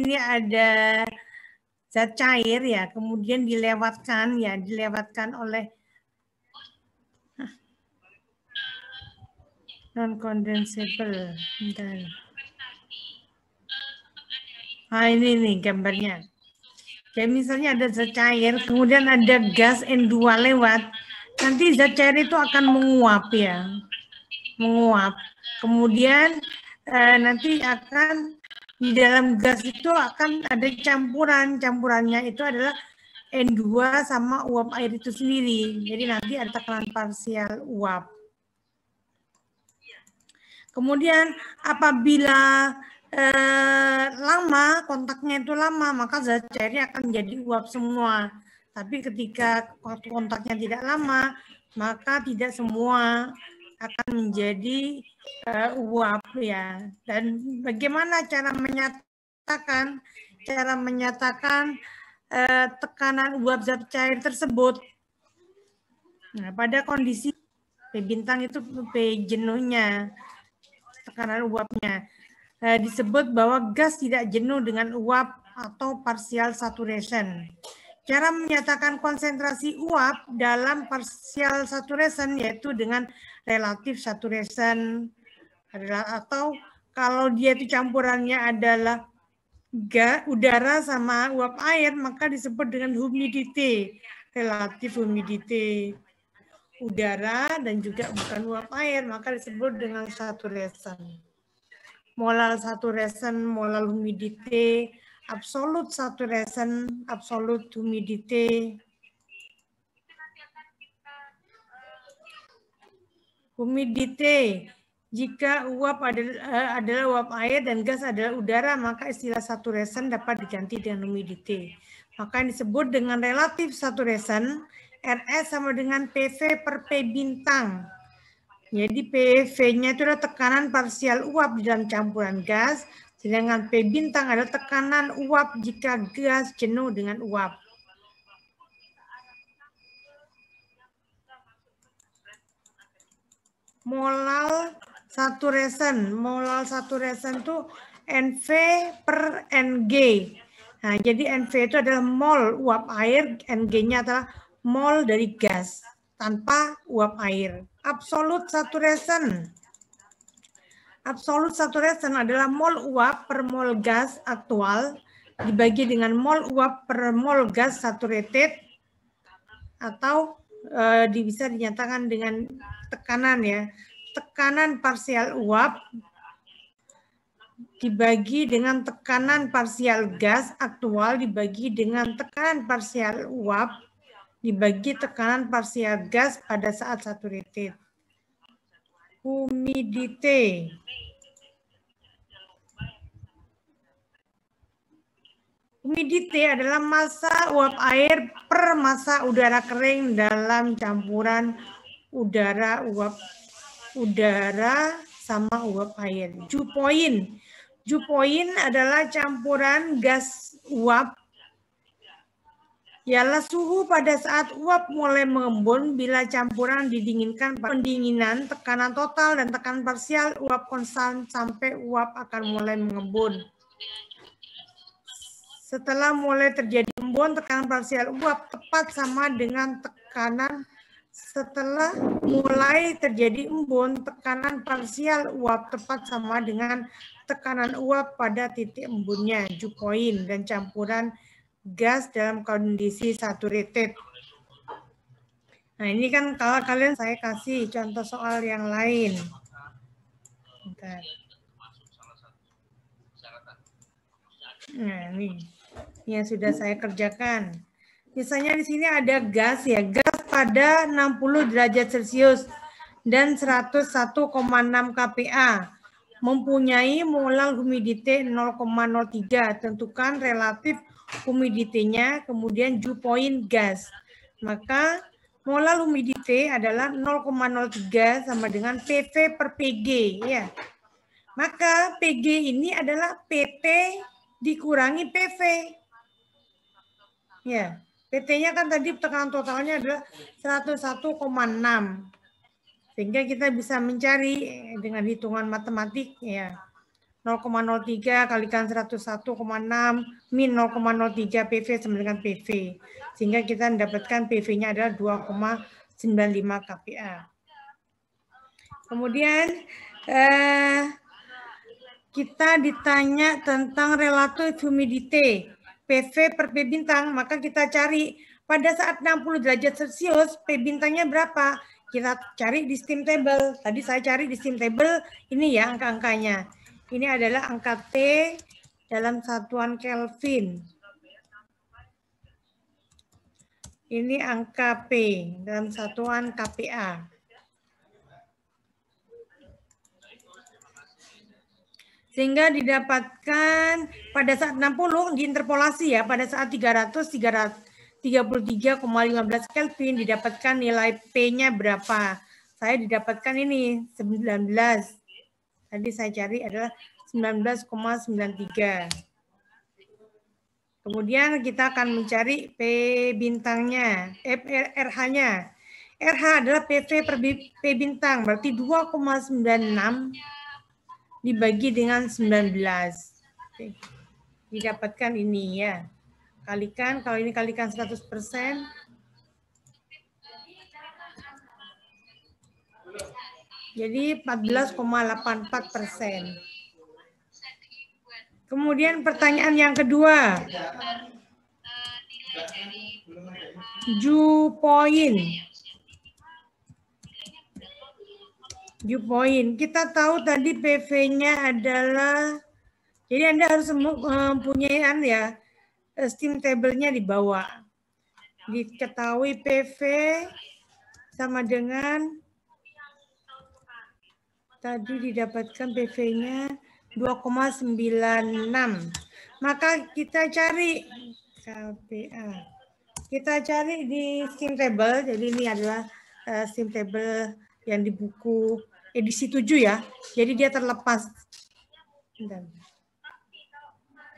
ini ada zat cair ya, kemudian dilewatkan oleh non condensable. Nah, ini nih gambarnya. Kayak misalnya ada zat cair, kemudian ada gas N2 lewat, nanti zat cair itu akan menguap ya, menguap. Kemudian nanti akan di dalam gas itu akan ada campurannya itu adalah N2 sama uap air itu sendiri. Jadi nanti ada tekanan parsial uap. Kemudian apabila lama, kontaknya itu lama, maka zat cairnya akan menjadi uap semua. Tapi ketika kontaknya tidak lama, maka tidak semua akan menjadi uap ya. Dan bagaimana cara menyatakan tekanan uap zat cair tersebut? Nah, pada kondisi P bintang itu P jenuhnya, tekanan uapnya. Disebut bahwa gas tidak jenuh dengan uap atau partial saturation. Cara menyatakan konsentrasi uap dalam partial saturation yaitu dengan relative saturation, atau kalau dia itu campurannya adalah udara sama uap air, maka disebut dengan humidity, relative humidity. Udara dan juga bukan uap air, maka disebut dengan saturation. Molar saturation, molar humidity, absolute saturation, absolute humidity. Humidity, jika uap adalah uap air dan gas adalah udara, maka istilah saturation dapat diganti dengan humidity. Maka yang disebut dengan relative saturation, RS sama dengan PV per P bintang. Jadi PV-nya itu adalah tekanan parsial uap di dalam campuran gas, sedangkan P bintang adalah tekanan uap jika gas jenuh dengan uap. Molal saturation itu NV per NG. Nah, jadi NV itu adalah mol uap air, NG-nya adalah mol dari gas tanpa uap air. Absolute saturation. Absolute saturation adalah mol uap per mol gas aktual dibagi dengan mol uap per mol gas saturated, atau bisa dinyatakan dengan tekanan ya. Tekanan parsial uap dibagi dengan tekanan parsial gas aktual dibagi dengan tekanan parsial uap dibagi tekanan parsial gas pada saat saturated. Humidity. Humidity adalah massa uap air per massa udara kering dalam campuran udara sama uap air. Dew point. Dew point adalah campuran gas uap. Ialah suhu pada saat uap mulai mengembun bila campuran didinginkan. Pendinginan, tekanan total dan tekanan parsial uap konstan sampai uap akan mulai mengembun. Setelah mulai terjadi embun, tekanan parsial uap tepat sama dengan tekanan. Setelah mulai terjadi embun, tekanan parsial uap tepat sama dengan tekanan uap pada titik embunnya, dew point, dan campuran gas dalam kondisi saturated. Nah, ini kan kalau kalian saya kasih contoh soal yang lain. Bentar. Nah, ini yang sudah saya kerjakan. Misalnya di sini ada gas ya, gas pada 60 derajat Celcius dan 101,6 kPa. Mempunyai molar humidity 0,03. Tentukan relatif humidity-nya, kemudian dew point gas. Maka molar humidity adalah 0,03 sama dengan PV per PG ya. Maka PG ini adalah PT dikurangi PV. Ya, PT-nya kan tadi tekanan totalnya adalah 101,6. Sehingga kita bisa mencari dengan hitungan matematik ya. 0,03 kalikan 101,6 min 0,03 PV sama dengan PV. Sehingga kita mendapatkan PV-nya adalah 2,95 kPa. Kemudian kita ditanya tentang relative humidity PV per P bintang, maka kita cari pada saat 60 derajat Celcius P bintangnya berapa? Kita cari di steam table. Tadi saya cari di steam table, ini ya angka-angkanya. Ini adalah angka T dalam satuan Kelvin. Ini angka P dalam satuan kPa. Sehingga didapatkan pada saat 60 diinterpolasi ya, pada saat 333,15 Kelvin didapatkan nilai P-nya berapa. Saya didapatkan ini 19. Tadi saya cari adalah 19,93. Kemudian kita akan mencari P bintangnya, RH-nya. RH adalah PV per P bintang, berarti 2,96 dibagi dengan 19. Oke. Didapatkan ini ya. Kalikan, kalau ini kalikan 100%. Jadi 14,84%. Kemudian pertanyaan yang kedua. Dew point. Kita tahu tadi PV-nya adalah, jadi Anda harus mempunyai ya, steam table-nya di bawah. Diketahui PV sama dengan, tadi didapatkan PV-nya 2,96. Maka kita cari kPa. Kita cari di steam table. Jadi ini adalah steam table yang di buku edisi 7 ya. Jadi dia terlepas.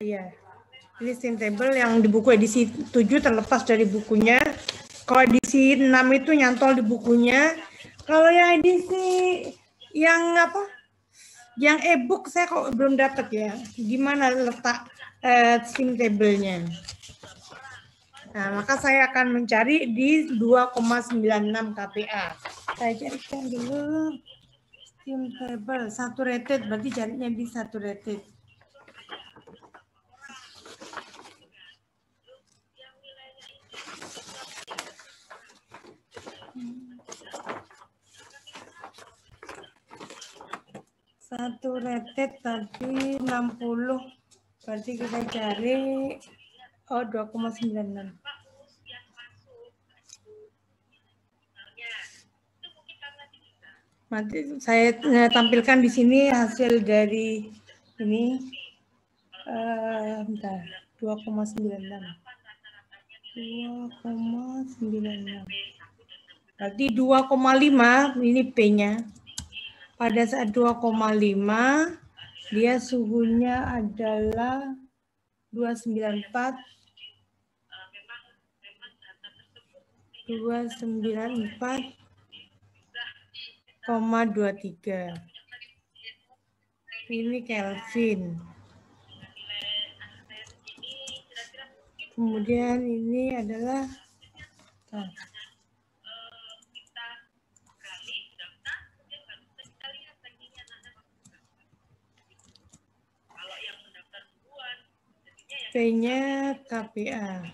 Iya. Ini steam table yang di buku edisi 7 terlepas dari bukunya. Kalau edisi 6 itu nyantol di bukunya. Kalau yang edisi yang apa? Yang e-book saya kok belum dapat ya. Gimana letak steam table-nya? Nah, maka saya akan mencari di 2,96 kPa. Saya carikan dulu steam table saturated, berarti carinya di saturated. Saturated tadi 60, berarti kita cari 2,96. Nanti saya tampilkan di sini hasil dari ini 2,96. Berarti 2,5 ini P-nya. Pada saat 2,5 dia suhunya adalah 294,23. Ini Kelvin. Kemudian ini adalah P-nya kPa.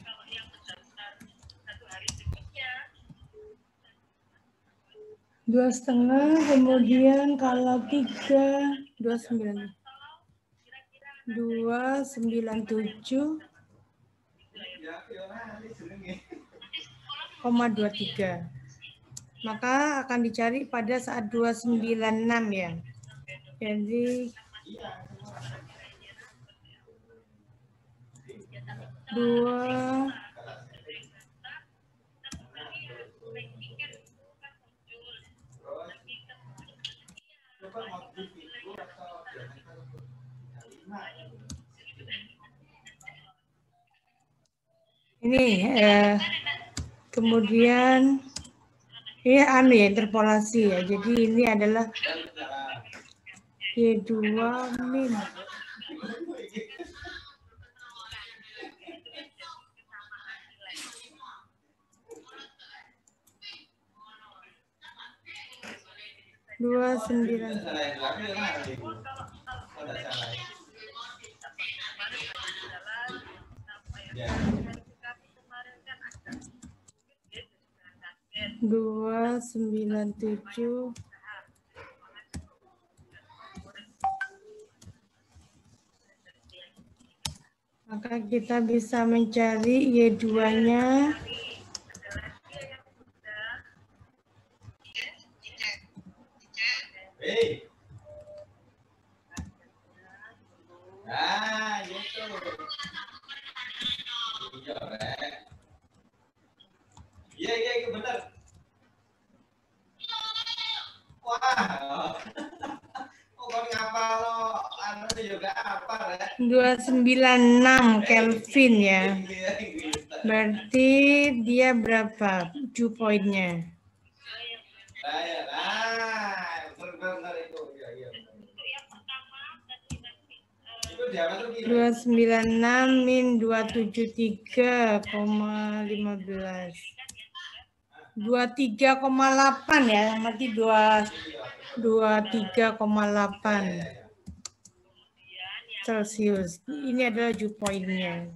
2,5, kemudian kalau 3, 297,23. Maka akan dicari pada saat 296 ya. Jadi 2 ini kemudian ini ya interpolasi ya. Jadi ini adalah Y2 min 29. Dua sembilan tujuh. Maka kita bisa mencari Y2-nya. Nah, gitu. Iya, itu benar. Wah. Oh, ngapa lo? Anu juga apa, ya? 296 Kelvin ya. Berarti dia berapa? 7 poinnya. Benar itu. Iya. 296 min 273,15. 23,8 ya, nanti 23,8 Celcius. Ini adalah dew point-nya.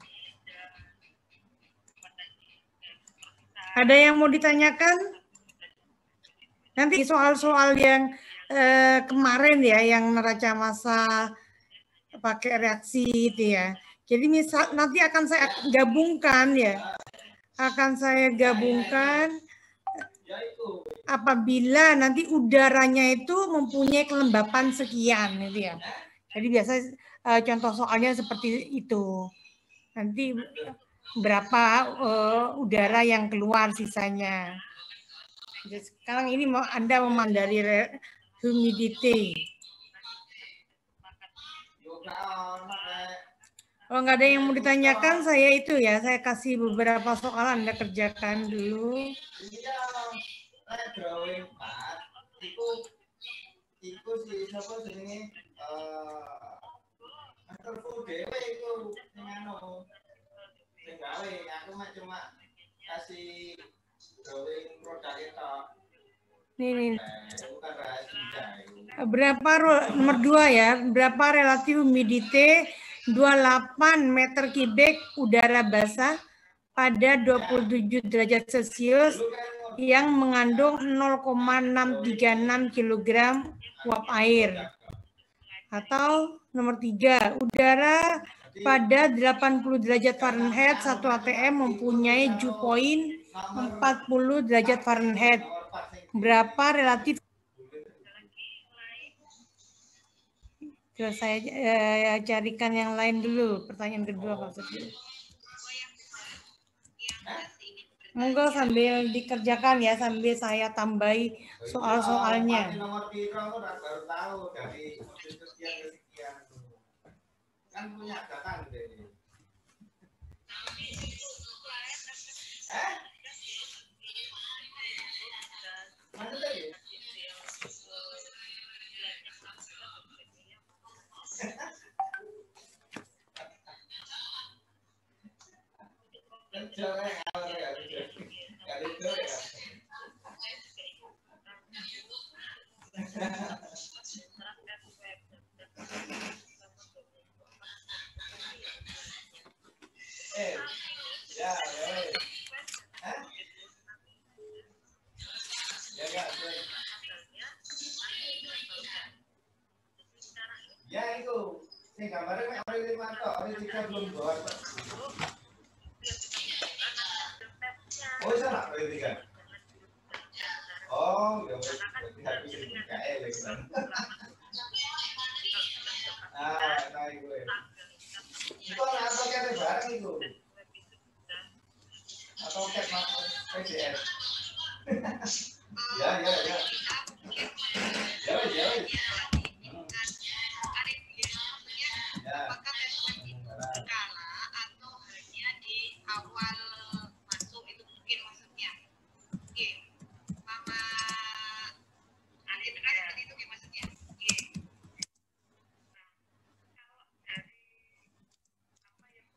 Ada yang mau ditanyakan? Nanti soal-soal yang kemarin ya, yang neraca massa pakai reaksi itu ya. Jadi misal nanti akan saya gabungkan ya. Akan saya gabungkan apabila nanti udaranya itu mempunyai kelembapan sekian gitu ya. Jadi biasa contoh soalnya seperti itu. Nanti berapa udara yang keluar sisanya. Jadi sekarang ini Anda memandari humidity. Kalau nggak ada yang mau ditanyakan, saya itu ya, saya kasih beberapa soal Anda kerjakan dulu. Drawing 4 iku si sapa jenenge antarku dhewe iku sing anu sing gawe aku mah cuma kasih drawing produk itu. Nih. Bukan rahasia. Berapa nomor 2 ya? Berapa relatif humidity 28 meter kubik udara basah pada 27 derajat Celcius yang mengandung 0,636 kg uap air. Atau nomor 3, udara pada 80 derajat Fahrenheit 1 atm mempunyai dew point 40 derajat Fahrenheit. Berapa relatif? Terus saya carikan yang lain dulu. Pertanyaan kedua maksudnya. Monggo sambil dikerjakan ya, sambil saya tambahi soal-soalnya. Kan punya data deh. Mana tadi? Ya itu, ini gambarnya kan ada 5 tok, ada 3 belum buat. Oh, salah, ada 3. Oh, ya wes, berarti habis itu KL kan. Nah gue. Itu apa kata barang itu? Atau cat masuk PDS? Ya. Ya. Apakah tes berkala atau hanya di awal masuk itu mungkin maksudnya? Oke. Mama ada seperti itu maksudnya. Oke. Kalau dari apa yang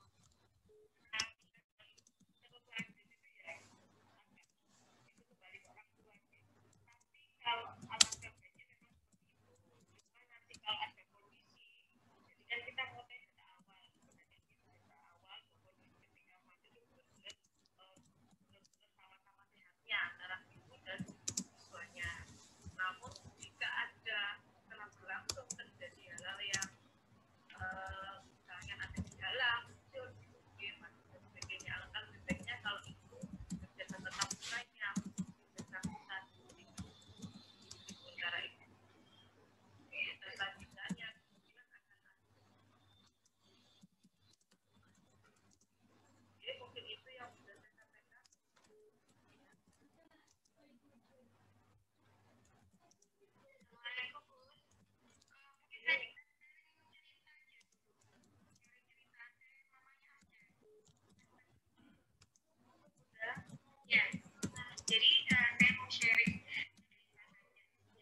sharing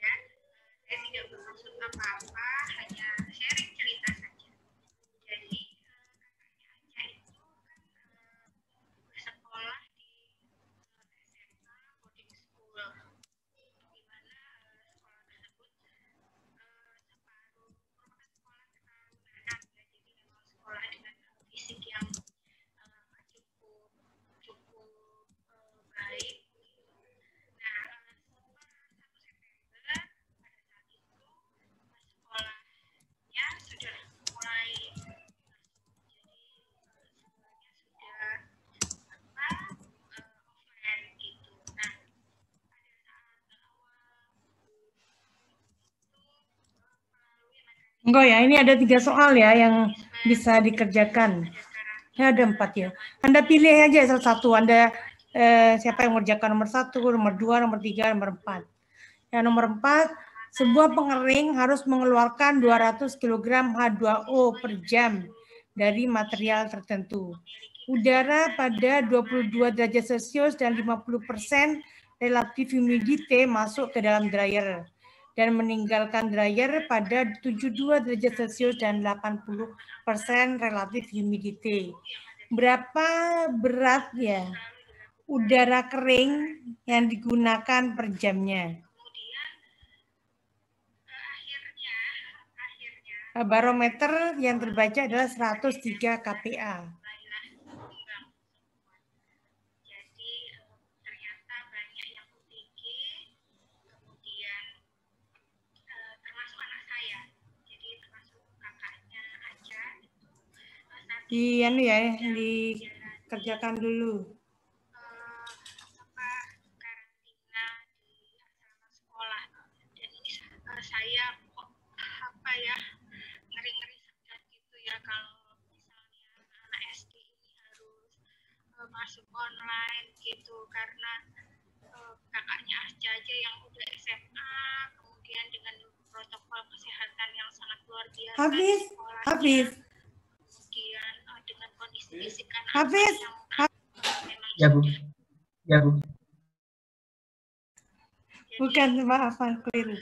ya. Saya tidak bermaksud apa-apa, hanya sharing cerita saja. Jadi kakaknya Aca itu kan bersekolah di SMA boarding school, di mana sekolah tersebut separuh merupakan sekolah ketarunan ya. Jadi memang sekolah dengan fisik yang cukup baik. Nah, per 1 September pada saat itu sekolahnya sudah mulai jadi sekolahnya sudah offline gitu. Nah, pada saat awal itu melalui mekanisme Enggak ya, ini ada 3 soal ya yang bisa dikerjakan. Ya, ada 4 ya. Anda pilih aja salah satu. Anda siapa yang mengerjakan nomor 1, nomor 2, nomor 3, nomor 4. Yang nomor 4, sebuah pengering harus mengeluarkan 200 kg H2O per jam dari material tertentu. Udara pada 22 derajat Celcius dan 50% relatif humidity masuk ke dalam dryer dan meninggalkan dryer pada 72 derajat Celcius dan 80% relatif humidity. Berapa berat ya udara kering yang digunakan per jamnya? Barometer yang terbaca adalah 103 kPa. Jadi ternyata banyak yang UTG, kemudian termasuk anak saya, jadi termasuk kakaknya Aca itu dikerjakan dulu. Karantina di asrama sekolah, dan ini saya kok ngeri-ngeri sedikit gitu ya kalau misalnya anak SD ini harus masuk online gitu, karena kakaknya Aca aja yang udah SMA, kemudian dengan protokol kesehatan yang sangat luar biasa di sekolahnya, kemudian dengan kondisi fisik anak yang memang Ya Bu. Bukan, maaf, keliru.